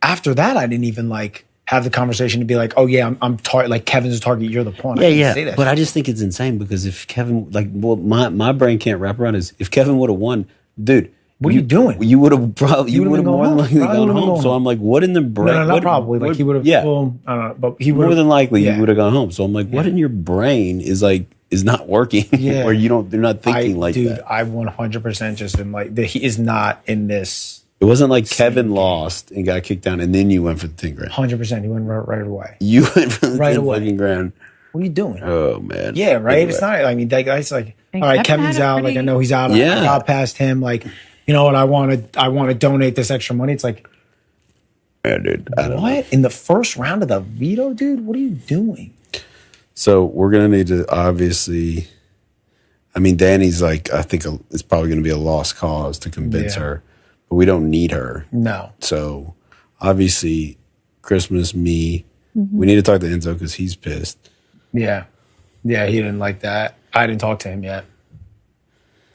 After that, I didn't even like have the conversation to be like, oh yeah, I'm like Kevin's a target, you're the pawn. Yeah. But I just think it's insane because if Kevin, like, well, my brain can't wrap around is if Kevin would have won, dude. What are you doing? You would have probably more than likely gone home. So I'm like, what in the brain? No, not probably. Like he would have. Yeah, well, I don't know, but he would more than likely you would have gone home. So I'm like, what in your brain is not working? Yeah, or they're not thinking like dude, that. I 100% just been like, he is not in this. It wasn't like Kevin lost and got kicked down, and then you went for the 10 grand. 100%, he went right away. You went for the right 10 fucking grand. What are you doing? Oh man. Yeah, right. Anyway. It's not. I mean, that guy's like, all right, Kevin's out. Like I know he's out. Yeah. I got past him. Like. You know what? I want to donate this extra money. It's like, yeah, dude. What in the first round of the veto, dude? What are you doing? So we're gonna need to obviously. I mean, Danny's like, I think it's probably gonna be a lost cause to convince her, but we don't need her. No. So obviously, Christmas, me, we need to talk to Enzo because he's pissed. Yeah, he didn't like that. I didn't talk to him yet.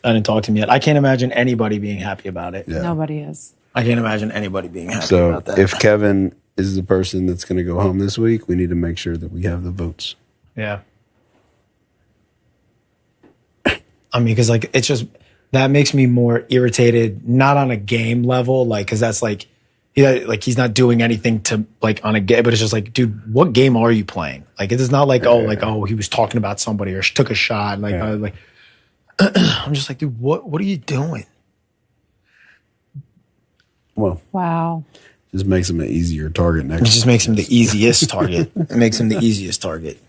I can't imagine anybody being happy about it. Yeah. Nobody is. I can't imagine anybody being happy about that. So if Kevin is the person that's going to go home this week, we need to make sure that we have the votes. Yeah. I mean, because like it's just that makes me more irritated. Not on a game level, like because that's like he's not doing anything to like on a game, but it's just like, dude, what game are you playing? Like it is not like he was talking about somebody or took a shot, like. I'm just like, dude, what are you doing? Well, wow. Just makes him an easier target next. It just makes him the easiest target. It makes him the easiest target.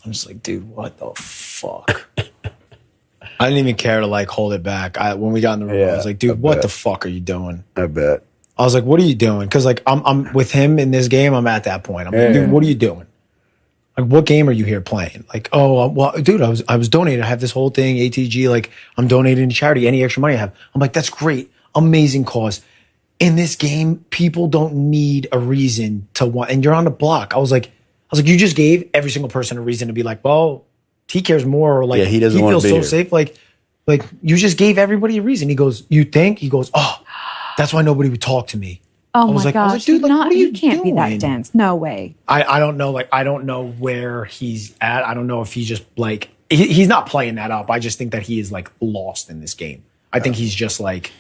I'm just like, dude, what the fuck? I didn't even care to like hold it back. When we got in the room, I was like, dude, what the fuck are you doing? I bet. I was like, what are you doing? Because like I'm with him in this game. I'm at that point. I'm like, dude, what are you doing? Like, what game are you here playing? Like, oh, well, dude, I was donating. I have this whole thing, ATG. Like, I'm donating to charity. Any extra money I have, I'm like, that's great, amazing cause. In this game, people don't need a reason to want. And you're on the block. I was like, you just gave every single person a reason to be like, well, he cares more. Or like, he doesn't want to be so here. safe. Like you just gave everybody a reason. He goes, you think? He goes, oh, that's why nobody would talk to me. Oh my gosh! I was like, dude, like, what are you can't doing? be that dense. No way. I don't know. Like, I don't know where he's at. I don't know if he's just like he's not playing that up. I just think that he is like lost in this game. I think he's just like.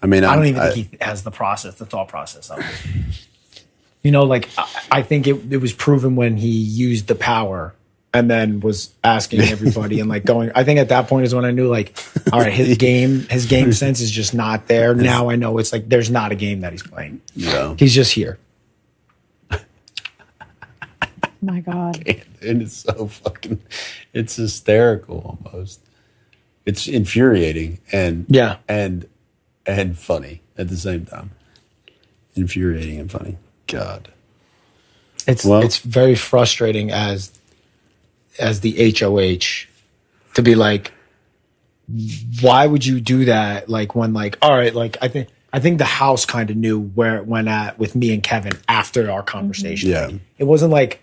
I mean, I don't even think he has the thought process of it. You know, like I think it was proven when he used the power and then was asking everybody and like going. I think at that point is when I knew like, all right, his game sense is just not there. Now I know it's like there's not a game that he's playing. Yeah, he's just here. My God, and it's so fucking, it's hysterical almost. It's infuriating and and funny at the same time. Infuriating and funny. God, it's very frustrating as the HOH to be like, why would you do that? Like when like, all right, like I think the house kind of knew where it went at with me and Kevin after our conversation. Yeah. It wasn't like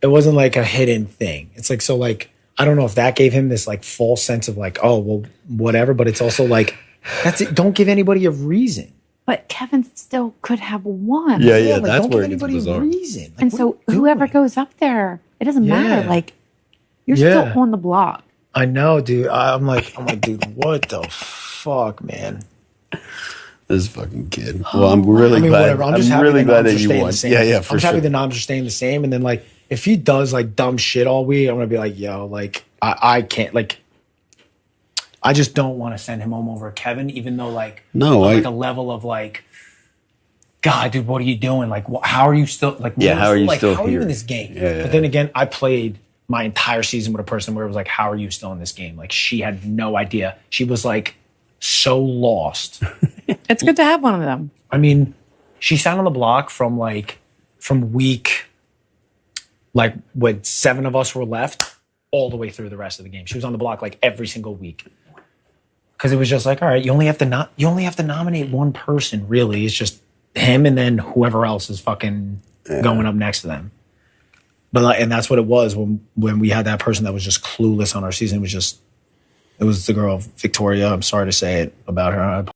a hidden thing. It's like, so like, I don't know if that gave him this like false sense of like, oh, well, whatever. But it's also like, that's it. Don't give anybody a reason. But Kevin still could have won. Yeah, like, that's don't where give it gets anybody bizarre. a reason. Like, and so whoever goes up there, it doesn't matter. Like you're still on the block. I know, dude. I'm like, dude, what the fuck, man? This fucking kid. Well, I'm really glad. Whatever. I'm just happy really the glad knobs that are you staying won. the same. Yeah, for I'm sure. happy the knobs are staying the same. And then like, if he does like dumb shit all week, I'm gonna be like, yo, like I can't like. I just don't want to send him home over Kevin, even though like like a level of like, God, dude, what are you doing? Like, how are you still like? How are you still How are you here? in this game? Yeah. But then again, I played my entire season with a person where it was like, how are you still in this game? Like, she had no idea. She was like so lost. It's good to have one of them. I mean, she sat on the block from week, like when 7 of us were left, all the way through the rest of the game. She was on the block like every single week. Because it was just like, all right, you only have to nominate one person, really. It's just him and then whoever else is fucking going up next to them. But and that's what it was when we had that person that was just clueless on our season. It was the girl Victoria. I'm sorry to say it about her.